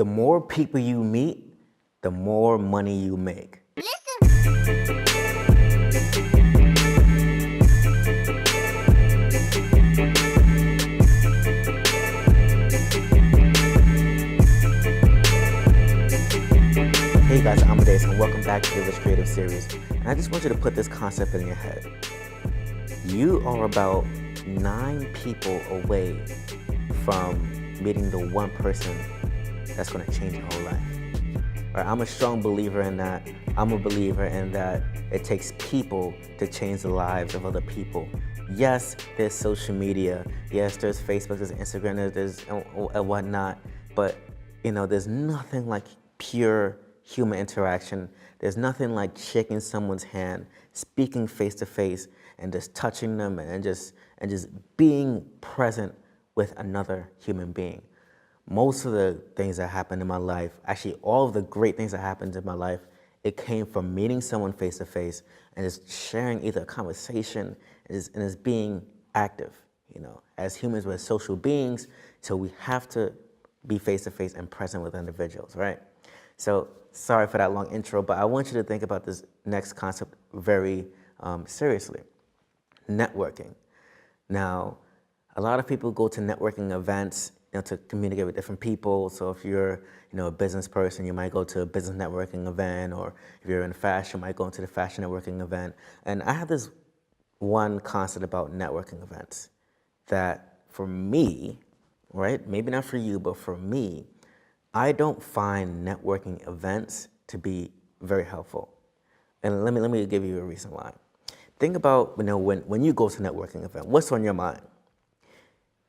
The more people you meet, the more money you make. Hey guys, I'm Amadeus and welcome back to the Rich Creative Series. And I just want you to put this concept in your head. You are about 9 people away from meeting the one person that's going to change your whole life. Right, I'm a strong believer in that. I'm a believer in that it takes people to change the lives of other people. Yes, there's social media. Yes, there's Facebook, there's Instagram, there's and whatnot. But there's nothing like pure human interaction. There's nothing like shaking someone's hand, speaking face to face, and just touching them and just being present with another human being. Most of the things that happened in my life, actually all of the great things that happened in my life, it came from meeting someone face to face and just sharing either a conversation and just being active. As humans, we're social beings, so we have to be face to face and present with individuals, right? So sorry for that long intro, but I want you to think about this next concept very seriously. Networking. Now, a lot of people go to networking events to communicate with different people. So if you're a business person, you might go to a business networking event, or if you're in fashion, you might go into the fashion networking event. And I have this one concept about networking events that for me, right, maybe not for you, but for me, I don't find networking events to be very helpful. And let me give you a reason why. Think about when you go to a networking event, what's on your mind?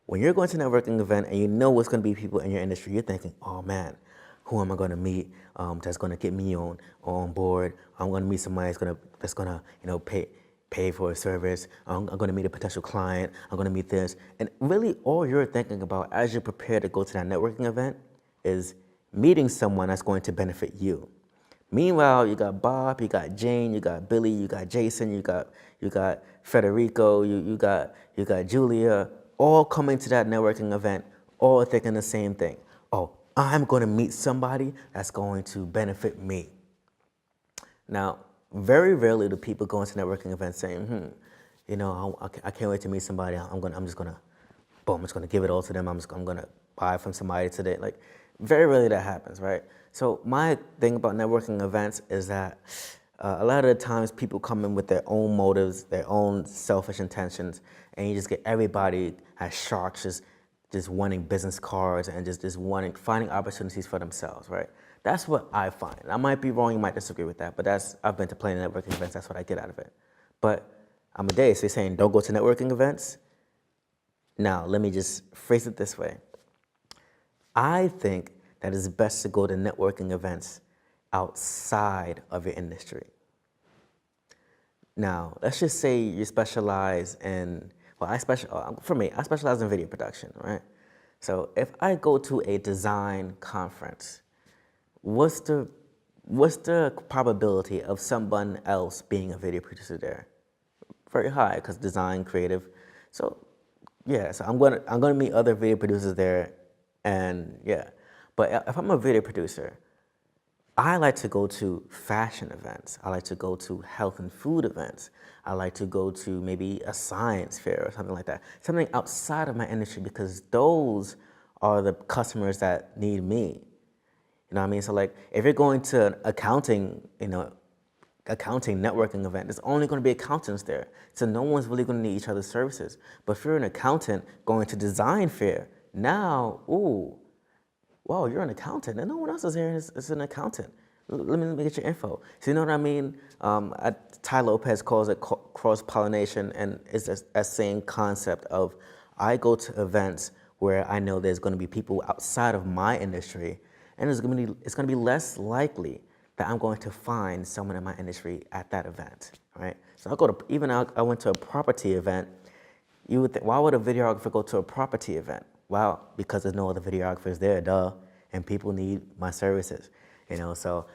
When you're going to a networking event and you know what's going to be people in your industry, you're thinking, oh man, who am I going to meet that's going to get me on board? I'm going to meet somebody that's going to pay for a service. I'm going to meet a potential client. I'm going to meet this. And really all you're thinking about as you prepare to go to that networking event is meeting someone that's going to benefit you. Meanwhile, you got Bob, you got Jane, you got Billy, you got Jason, you got Federico, you got Julia, all coming to that networking event, all thinking the same thing. Oh, I'm going to meet somebody that's going to benefit me. Now, very rarely do people go into networking events saying, I can't wait to meet somebody. I'm just gonna give it all to them. I'm gonna buy from somebody today. Like, very rarely that happens, right? So my thing about networking events is that a lot of the times people come in with their own motives, their own selfish intentions, and you just get everybody as sharks just wanting business cards and just finding opportunities for themselves, right? That's what I find. I might be wrong, you might disagree with that, but I've been to plenty of networking events, that's what I get out of it. But Amadeus, they're saying don't go to networking events? Now, let me just phrase it this way. I think that it's best to go to networking events outside of your industry. Now, let's just say you specialize in, I specialize in video production, right? So if I go to a design conference, what's the probability of someone else being a video producer there? Very high, because design, creative. So yeah, so I'm gonna meet other video producers there, and yeah. But if I'm a video producer, I like to go to fashion events. I like to go to health and food events. I like to go to maybe a science fair or something like that. Something outside of my industry, because those are the customers that need me. You know what I mean? So like, if you're going to an accounting networking event, there's only going to be accountants there. So no one's really going to need each other's services. But if you're an accountant going to design fair, now, ooh, wow, you're an accountant, and no one else is here is an accountant. Let me get your info. So you know what I mean? Ty Lopez calls it cross-pollination, and it's that same concept of I go to events where I know there's going to be people outside of my industry, and it's going to be less likely that I'm going to find someone in my industry at that event, right? So I went to a property event. You would think, why would a videographer go to a property event? Well, because there's no other videographers there, duh, and people need my services, So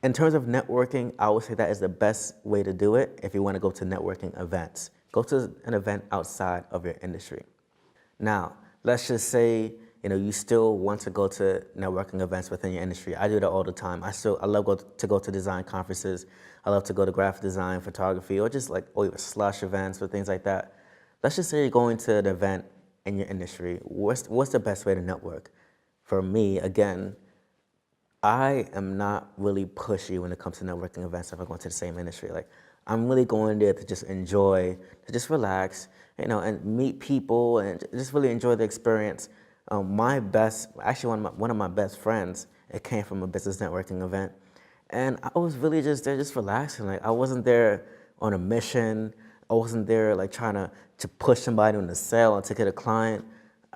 in terms of networking, I would say that is the best way to do it if you want to go to networking events. Go to an event outside of your industry. Now, let's just say you still want to go to networking events within your industry. I do that all the time. I love to go to design conferences. I love to go to graphic design, photography, or just or even slush events or things like that. Let's just say you're going to an event in your industry. What's the best way to network? For me, again, I am not really pushy when it comes to networking events if I go into the same industry. I'm really going there to just enjoy, to just relax, and meet people and just really enjoy the experience. One of my best friends, it came from a business networking event. And I was really just there just relaxing. I wasn't there on a mission. I wasn't there trying to push somebody on the sale or to get a client.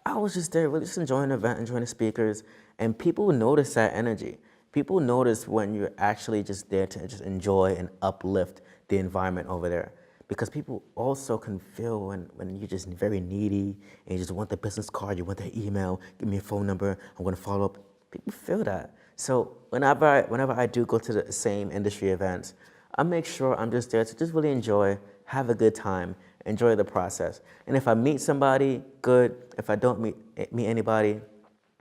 I was just there really just enjoying the event, enjoying the speakers, and people notice that energy. People notice when you're actually just there to just enjoy and uplift the environment over there. Because people also can feel when you're just very needy and you just want the business card, you want their email, give me a phone number, I'm gonna follow up. People feel that. So whenever I do go to the same industry events, I make sure I'm just there to just really enjoy, have a good time, enjoy the process. And if I meet somebody, good. If I don't meet anybody,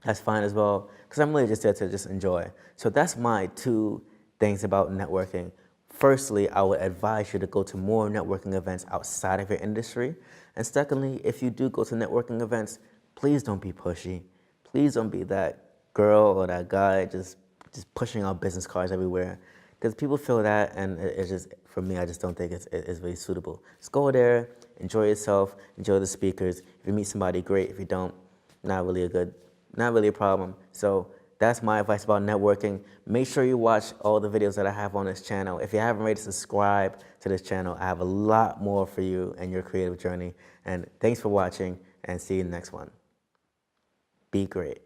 that's fine as well, because I'm really just there to just enjoy. So that's my 2 things about networking. Firstly, I would advise you to go to more networking events outside of your industry. And secondly, if you do go to networking events, please don't be pushy. Please don't be that girl or that guy just pushing out business cards everywhere. Because people feel that, and it's just, for me, I just don't think it's really suitable. Just go there, enjoy yourself, enjoy the speakers. If you meet somebody, great. If you don't, not really a problem. So that's my advice about networking. Make sure you watch all the videos that I have on this channel. If you haven't already subscribed to this channel, I have a lot more for you and your creative journey. And thanks for watching, and see you in the next one. Be great.